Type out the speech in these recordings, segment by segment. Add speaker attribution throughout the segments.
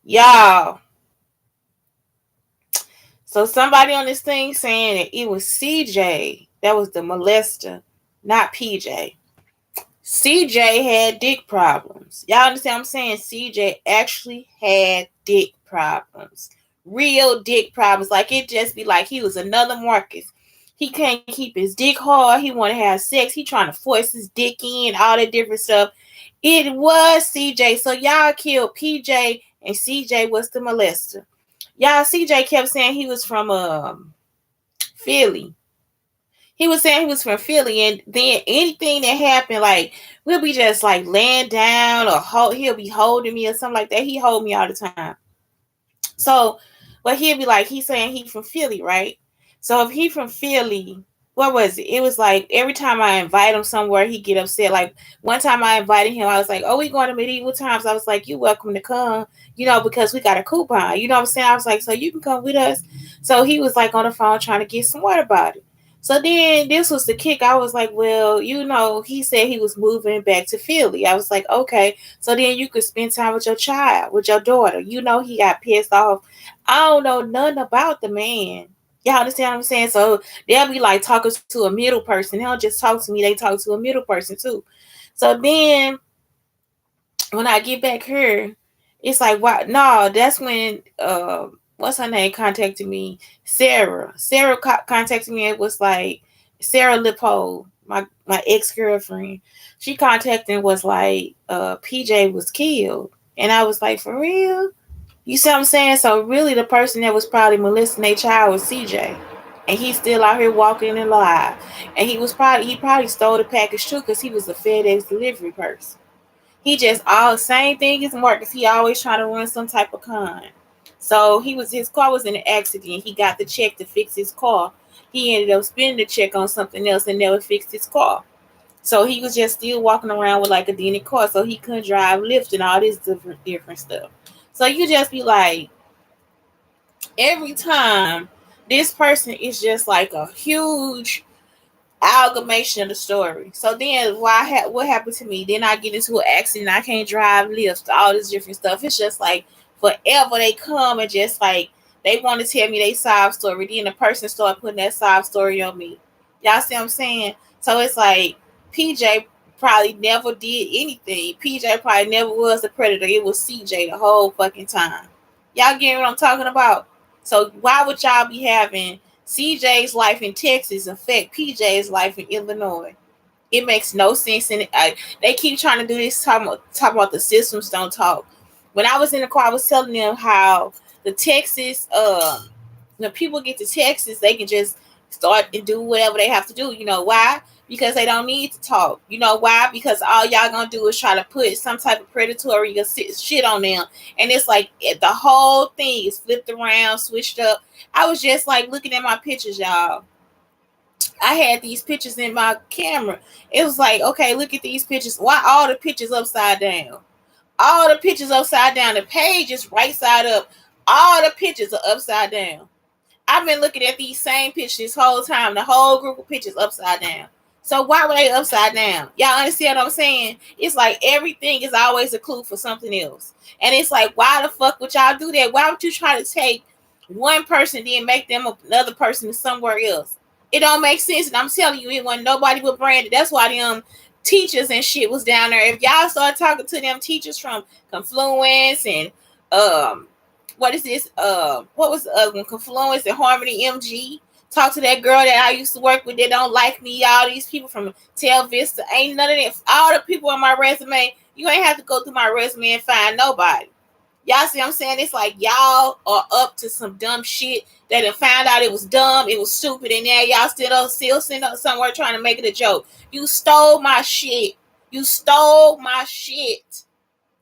Speaker 1: Y'all. So somebody on this thing saying that it was CJ that was the molester, not PJ. CJ had dick problems. Y'all understand what I'm saying? CJ actually had dick problems. Real dick problems. Like it just be like he was another Marcus. He can't keep his dick hard. He want to have sex. He trying to force his dick in, all that different stuff. It was CJ. So y'all killed PJ and CJ was the molester. Y'all, CJ kept saying he was from Philly. He was saying he was from Philly, and then anything that happened, like we'll be just like laying down or he'll be holding me or something like that. He hold me all the time. So, but he'll be like, he's saying he from Philly, right? So if he from Philly, what was it? It was like every time I invite him somewhere, he get upset. Like one time I invited him, I was like, "Oh, we going to medieval times." I was like, "You welcome to come," because we got a coupon. You know what I'm saying? I was like, "So you can come with us." So he was like on the phone trying to get some word about it. So then this was the kick. I was like, well, he said he was moving back to Philly. I was like, okay. So then you could spend time with your child, with your daughter. He got pissed off. I don't know nothing about the man. Y'all understand what I'm saying? So they'll be like talking to a middle person. They don't just talk to me. They talk to a middle person too. So then when I get back here, it's like, wow, no, that's when what's her name contacted me? Sarah. Sarah contacted me. It was like Sarah Lipo, my ex-girlfriend. She contacted and was like, PJ was killed. And I was like, for real? You see what I'm saying? So really the person that was probably molesting their child was CJ. And he's still out here walking and alive. And he probably stole the package too because he was a FedEx delivery person. He just all same thing as Marcus. He always trying to run some type of con. So his car was in an accident. He got the check to fix his car. He ended up spending the check on something else and never fixed his car. So he was just still walking around with like a dented car, so he couldn't drive, lift, and all this different stuff. So you just be like, every time this person is just like a huge amalgamation of the story. So then what happened to me? Then I get into an accident. I can't drive, lift, all this different stuff. It's just like forever they come and just like they want to tell me they sob story. Then the person start putting that sob story on me. Y'all see what I'm saying? So it's like PJ probably never did anything. PJ probably never was the predator. It was CJ the whole fucking time. Y'all get what I'm talking about? So why would y'all be having CJ's life in Texas affect PJ's life in Illinois? It makes no sense. And they keep trying to do this, talk about the systems don't talk. When I was in the car, I was telling them how the Texas, when people get to Texas, they can just start and do whatever they have to do. You know why? Because they don't need to talk. You know why? Because all y'all gonna do is try to put some type of predatory shit on them. And it's like the whole thing is flipped around, switched up. I was just like looking at my pictures, y'all. I had these pictures in my camera. It was like, okay, look at these pictures. Why all the pictures upside down? All the pictures upside down. The page is right side up. All the pictures are upside down. I've been looking at these same pictures this whole time. The whole group of pictures upside down. So why were they upside down? Y'all understand what I'm saying? It's like everything is always a clue for something else. And it's like, why the fuck would y'all do that? Why would you try to take one person then make them another person somewhere else? It don't make sense. And I'm telling you, it wasn't nobody but Brandon. That's why them teachers and shit was down there. If y'all start talking to them teachers from Confluence and what is this? What was the other one? Confluence and Harmony MG. Talk to that girl that I used to work with that don't like me. All these people from Tel Vista. Ain't none of that. All the people on my resume. You ain't have to go through my resume and find nobody. Y'all see what I'm saying? It's like y'all are up to some dumb shit that have found out it was dumb, it was stupid, and now y'all still sitting up somewhere trying to make it a joke. You stole my shit. You stole my shit.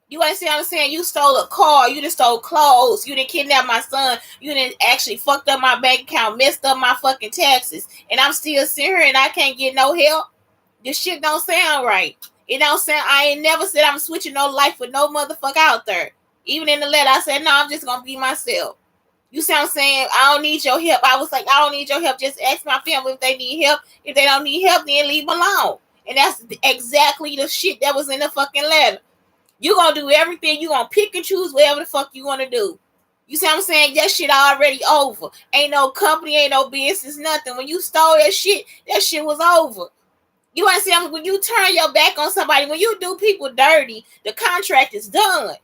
Speaker 1: You understand what I'm saying? You stole a car. You just stole clothes. You didn't kidnap my son. You didn't actually fucked up my bank account, messed up my fucking taxes. And I'm still sitting here and I can't get no help. This shit don't sound right. It don't sound, I ain't never said I'm switching no life with no motherfucker out there. Even in the letter, I said, no, I'm just going to be myself. You see what I'm saying? I don't need your help. I was like, I don't need your help. Just ask my family if they need help. If they don't need help, then leave them alone. And that's exactly the shit that was in the fucking letter. You gonna do everything. You gonna pick and choose whatever the fuck you want to do. You see what I'm saying? That shit already over. Ain't no company, ain't no business, nothing. When you stole that shit was over. You understand? When you turn your back on somebody, when you do people dirty, the contract is done.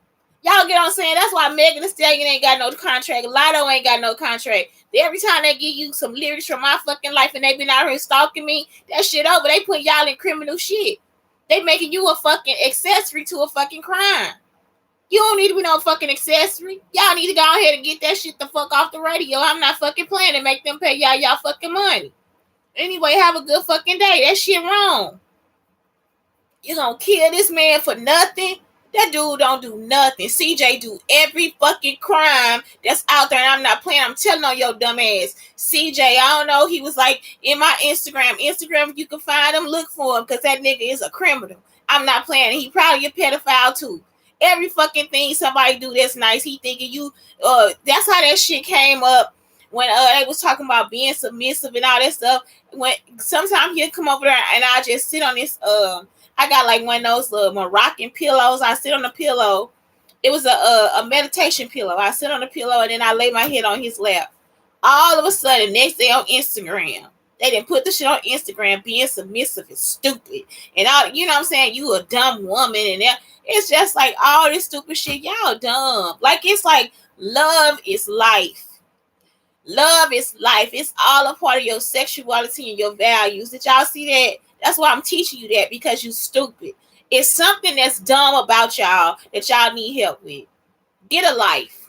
Speaker 1: Y'all get what I'm saying? That's why Megan Thee Stallion ain't got no contract. Lotto ain't got no contract. Every time they give you some lyrics from my fucking life and they been out here stalking me, that shit over. They put y'all in criminal shit. They making you a fucking accessory to a fucking crime. You don't need to be no fucking accessory. Y'all need to go ahead and get that shit the fuck off the radio. I'm not fucking playing to make them pay y'all fucking money. Anyway, have a good fucking day. That shit wrong. You gonna kill this man for nothing? That dude don't do nothing. CJ do every fucking crime that's out there, and I'm not playing. I'm telling on your dumb ass. CJ, I don't know. He was like in my Instagram. You can find him, look for him, because that nigga is a criminal. I'm not playing. He probably a pedophile too. Every fucking thing somebody do that's nice, he thinking you. That's how that shit came up when they was talking about being submissive and all that stuff. When sometimes he'll come over there and I just sit on this I got like one of those Moroccan pillows. I sit on the pillow. It was a meditation pillow. I sit on the pillow and then I lay my head on his lap. All of a sudden, next day on Instagram, they didn't put the shit on Instagram. Being submissive is stupid, and all you know what I'm saying. You a dumb woman, and it's just like all this stupid shit. Y'all dumb. Like it's like love is life. Love is life. It's all a part of your sexuality and your values. Did y'all see that? That's why I'm teaching you that, because you stupid. It's something that's dumb about y'all that y'all need help with. Get a life.